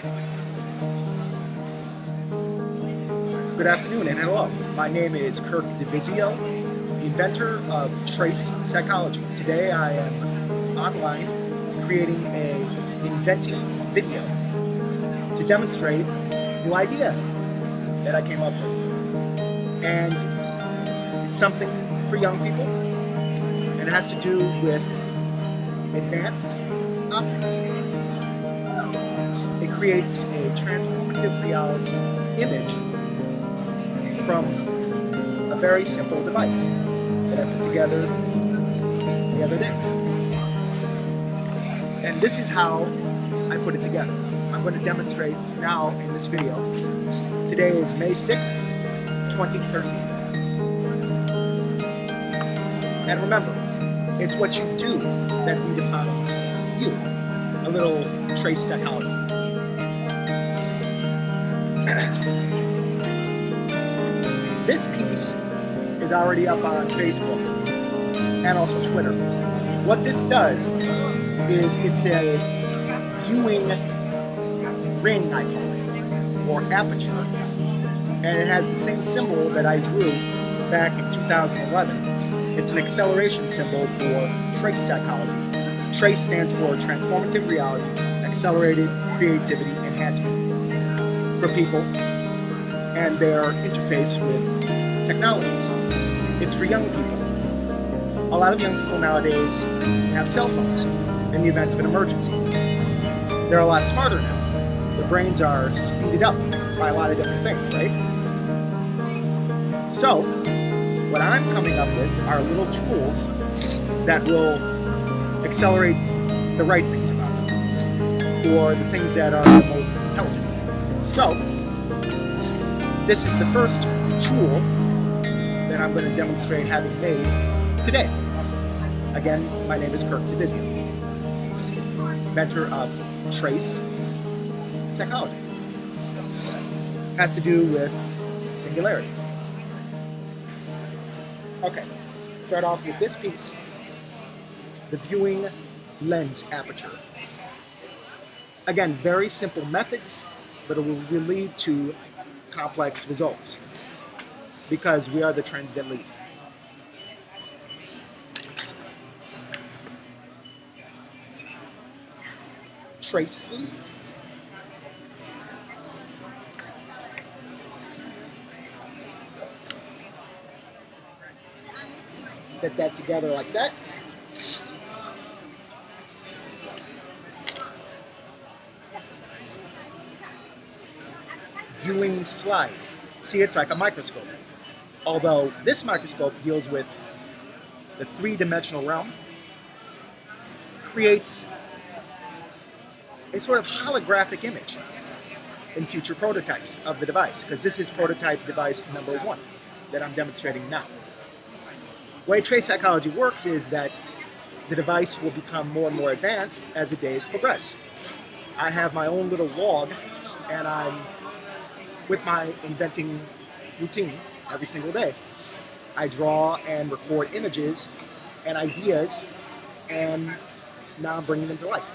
Good afternoon and hello. My name is Kirk DeVizio, inventor of Trace Psychology. Today I am online creating a inventing video to demonstrate a new idea that I came up with. And it's something for young people, and it has to do with advanced optics. It creates a transformative reality image from a very simple device that I put together the other day. And this is how I put it together. I'm going to demonstrate now in this video. Today is May 6th, 2013. And remember, it's what you do that redefines you. A little trace psychology. This piece is already up on Facebook and also Twitter. What this does is it's a viewing ring, I call it, or aperture, and it has the same symbol that I drew back in 2011. It's an acceleration symbol for trace psychology. Trace stands for transformative reality, accelerated creativity enhancement for people and their interface with technologies. It's for young people. A lot of young people nowadays have cell phones in the event of an emergency. They're a lot smarter now. Their brains are speeded up by a lot of different things, right? So, what I'm coming up with are little tools that will accelerate the right things about them, or the things that are the most intelligent. So, this is the first tool that I'm going to demonstrate having made today. Again, my name is Kirk DeVizio, inventor of Trace Psychology. It has to do with singularity. Okay, start off with this piece, the viewing lens aperture. Again, very simple methods, but it will lead to complex results because we are the trends that lead. Trace. Get that together like that. Viewing slide. See, it's like a microscope. Although this microscope deals with the three-dimensional realm, creates a sort of holographic image in future prototypes of the device, because this is prototype device number 1 that I'm demonstrating now. The way trace psychology works is that the device will become more and more advanced as the days progress. I have my own little log, and I'm with my inventing routine every single day. I draw and record images and ideas, and now I'm bringing them to life.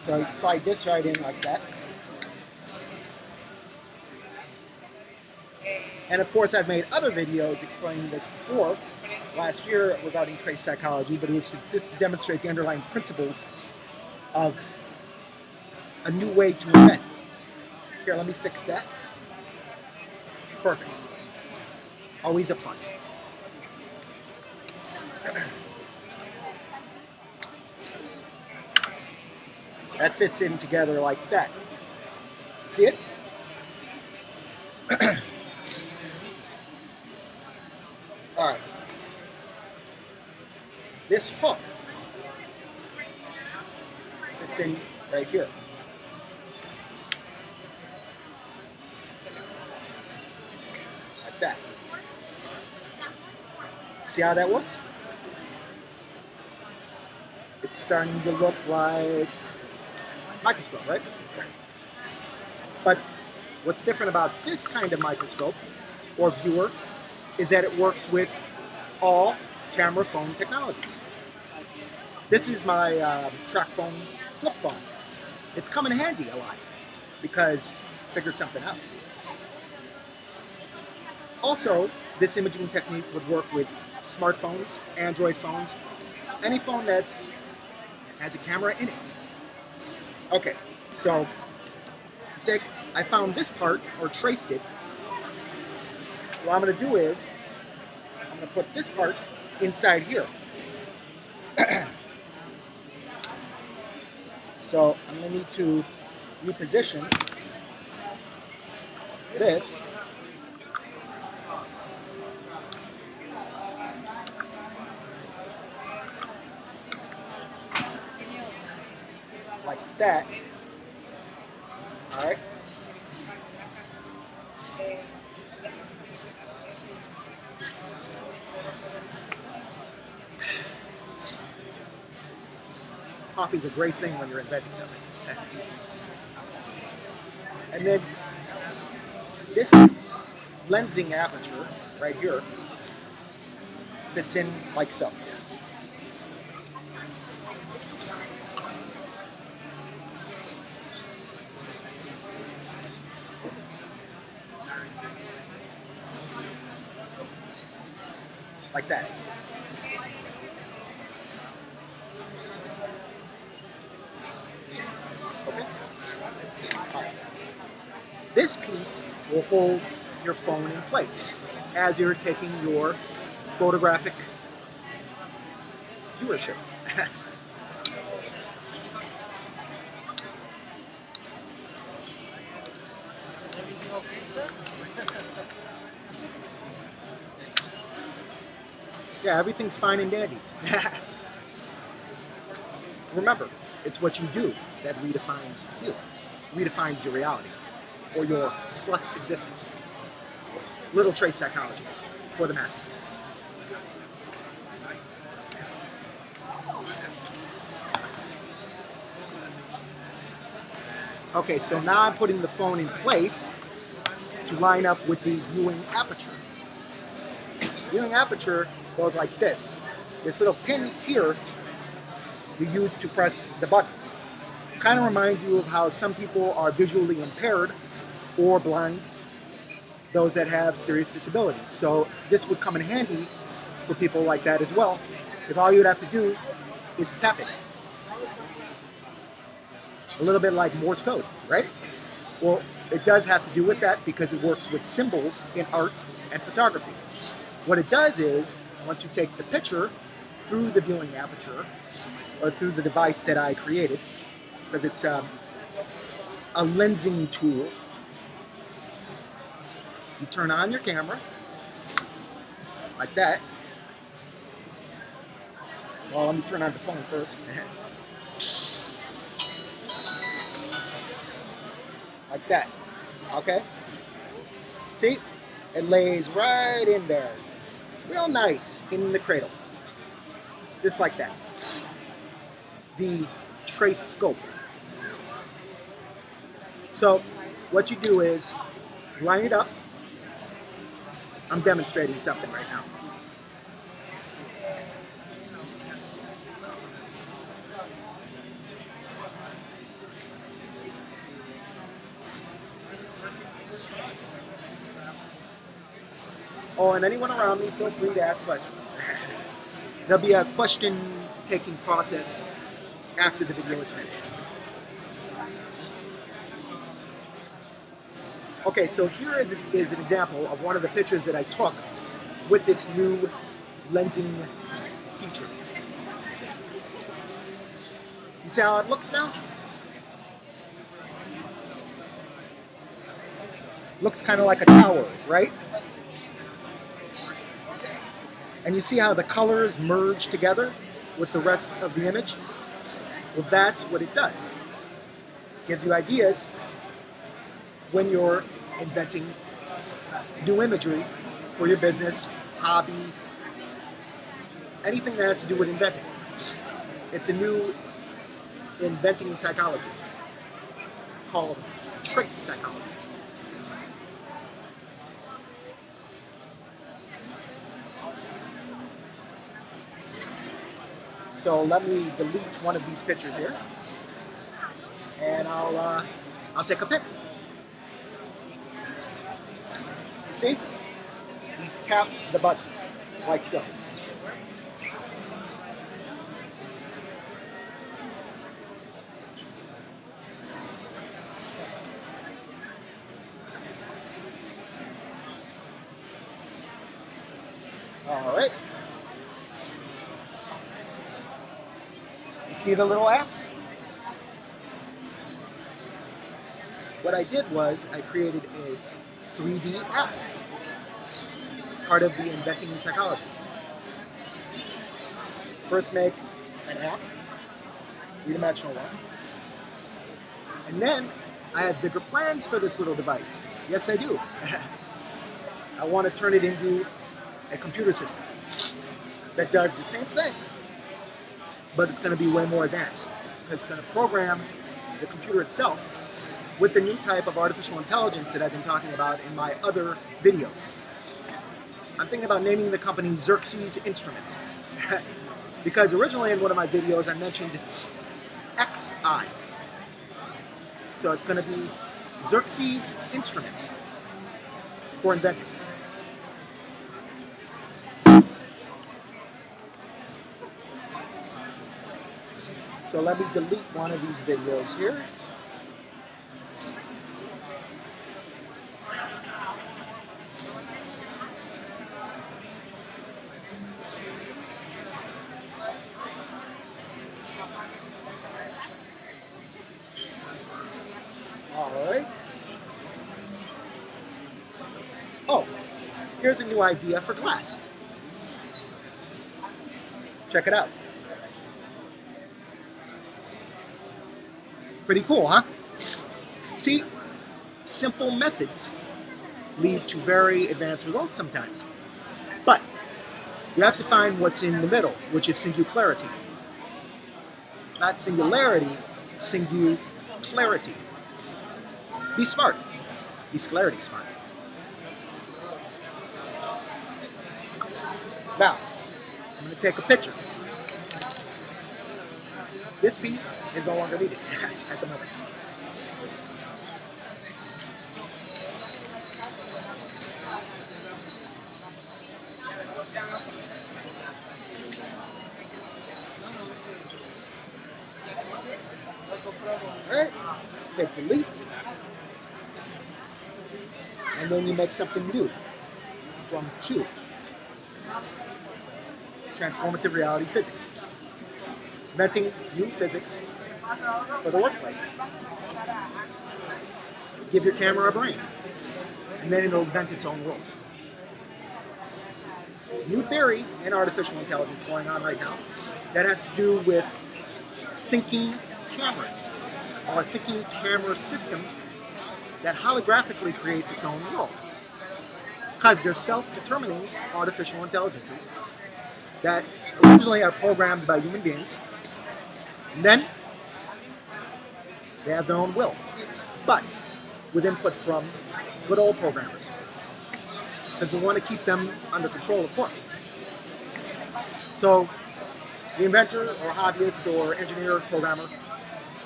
So you slide this right in like that. And of course, I've made other videos explaining this before, last year regarding trace psychology, but it was just to demonstrate the underlying principles of a new way to invent. Here, let me fix that. Perfect. Always a plus. That fits in together like that. See it? All right. This hook fits in right here. Like that. See how that works? It's starting to look like microscope, right? But what's different about this kind of microscope or viewer is that it works with all camera phone technologies. This is my track phone flip phone. It's come in handy a lot because I figured something out. Also, this imaging technique would work with smartphones, Android phones, any phone that has a camera in it. Okay, so I found this part, or traced it. What I'm going to do is, I'm going to put this part inside here. So I'm going to need to reposition this. Like that. All right. Coffee's a great thing when you're inventing something. And then this lensing aperture right here fits in like so. Like that. Okay. All right. This piece will hold your phone in place as you're taking your photographic viewership. Is everything okay, sir? Yeah, everything's fine and dandy. Remember, it's what you do that redefines you, redefines your reality, or your plus existence. Little Trace psychology for the masses. Okay, so now I'm putting the phone in place to line up with the viewing aperture. Viewing aperture goes like this. This little pin here you use to press the buttons. Kind of reminds you of how some people are visually impaired or blind, those that have serious disabilities. So this would come in handy for people like that as well, because all you'd have to do is tap it. A little bit like Morse code, right? Well, it does have to do with that because it works with symbols in art and photography. What it does is, once you take the picture through the viewing aperture, or through the device that I created, because it's a lensing tool, you turn on your camera, like that. Well, let me turn on the phone first. Like that, okay? See, it lays right in there. Real nice in the cradle. Just like that. The TraceScope. So what you do is line it up. I'm demonstrating something right now. Oh, and anyone around me, feel free to ask questions. There'll be a question-taking process after the video is finished. Okay, so here is an example of one of the pictures that I took with this new lensing feature. You see how it looks now? Looks kind of like a tower, right? And you see how the colors merge together with the rest of the image? Well, that's what it does. It gives you ideas when you're inventing new imagery for your business, hobby, anything that has to do with inventing. It's a new inventing psychology called Traice psychology. So let me delete one of these pictures here. and I'll take a pic. See? You tap the buttons, like so. All right. You see the little apps? What I did was I created a 3D app, part of the inventing psychology. First make an app, three-dimensional one, and then I had bigger plans for this little device. Yes, I do. I want to turn it into a computer system that does the same thing, but it's going to be way more advanced. It's going to program the computer itself with the new type of artificial intelligence that I've been talking about in my other videos. I'm thinking about naming the company Xerxes Instruments because originally in one of my videos I mentioned XI. So it's going to be Xerxes Instruments for inventing. So let me delete one of these videos here. All right. Oh, here's a new idea for glass. Check it out. Pretty cool, huh? See, simple methods lead to very advanced results sometimes. But you have to find what's in the middle, which is singularity. Not singularity, singularity. Be smart. Be clarity smart. Now, I'm going to take a picture. This piece is no longer needed at the moment. Alright, hit delete. And then you make something new from 2. Transformative reality physics. Inventing new physics for the workplace. Give your camera a brain, and then it'll invent its own world. There's a new theory in artificial intelligence going on right now that has to do with thinking cameras, or a thinking camera system that holographically creates its own world. Because they're self-determining artificial intelligences that originally are programmed by human beings, and then they have their own will, but with input from good old programmers. Because we want to keep them under control, of course. So the inventor or hobbyist or engineer or programmer,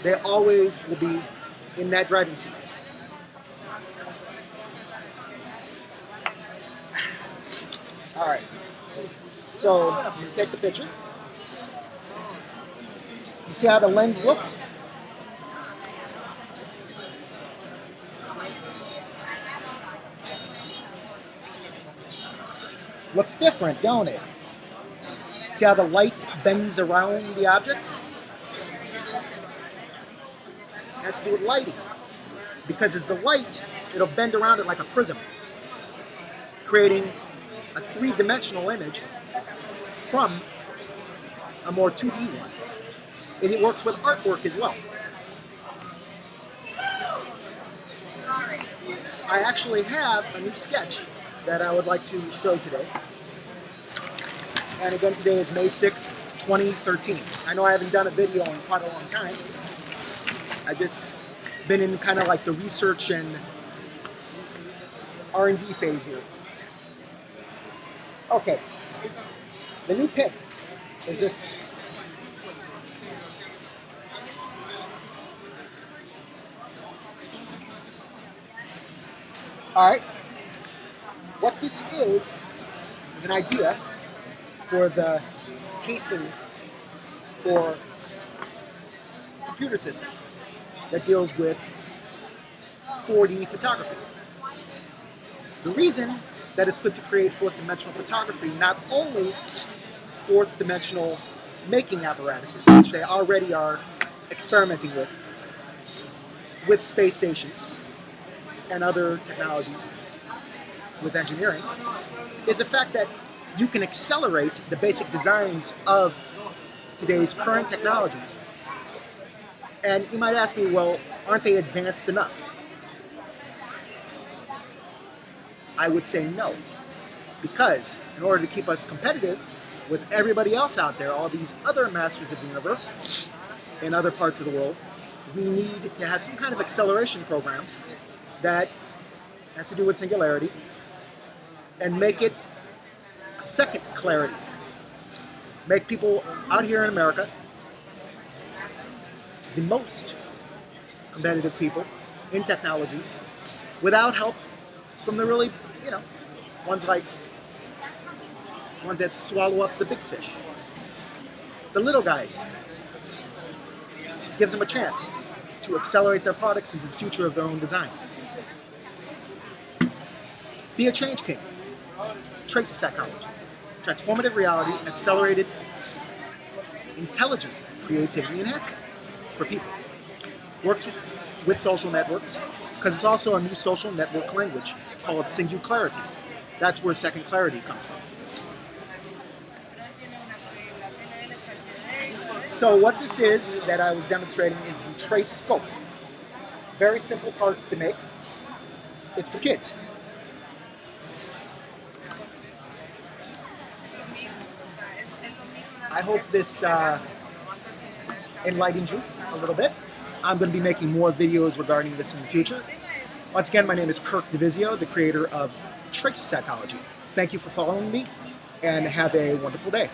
they always will be in that driving seat. All right. So you take the picture. You see how the lens looks? Looks different, don't it? See how the light bends around the objects? It has to do with lighting. Because as the light, it'll bend around it like a prism, creating a 3-dimensional image from a more 2D one. And it works with artwork as well. I actually have a new sketch that I would like to show today. And again, today is May 6th, 2013. I know I haven't done a video in quite a long time. I've just been in kind of like the research and R&D phase here. Okay, the new pick is this. All right. What this is an idea for the casing for a computer system that deals with 4D photography. The reason that it's good to create fourth dimensional photography, not only fourth dimensional making apparatuses, which they already are experimenting with space stations and other technologies with engineering, is the fact that you can accelerate the basic designs of today's current technologies. And you might ask me, well, aren't they advanced enough? I would say no, because in order to keep us competitive with everybody else out there, all these other masters of the universe in other parts of the world, we need to have some kind of acceleration program that has to do with singularity and make it a second clarity. Make people out here in America the most competitive people in technology without help from the really, ones that swallow up the big fish. The little guys. Gives them a chance to accelerate their products into the future of their own design. Be a change king. Trace psychology. Transformative reality, accelerated, intelligent creativity enhancement for people. Works with social networks, because it's also a new social network language called singularity. That's where second clarity comes from. So what this is that I was demonstrating is the TraceScope. Very simple parts to make. It's for kids. I hope this enlightened you a little bit. I'm going to be making more videos regarding this in the future. Once again, my name is Kirk DeVizio, the creator of Trace Psychology. Thank you for following me, and have a wonderful day.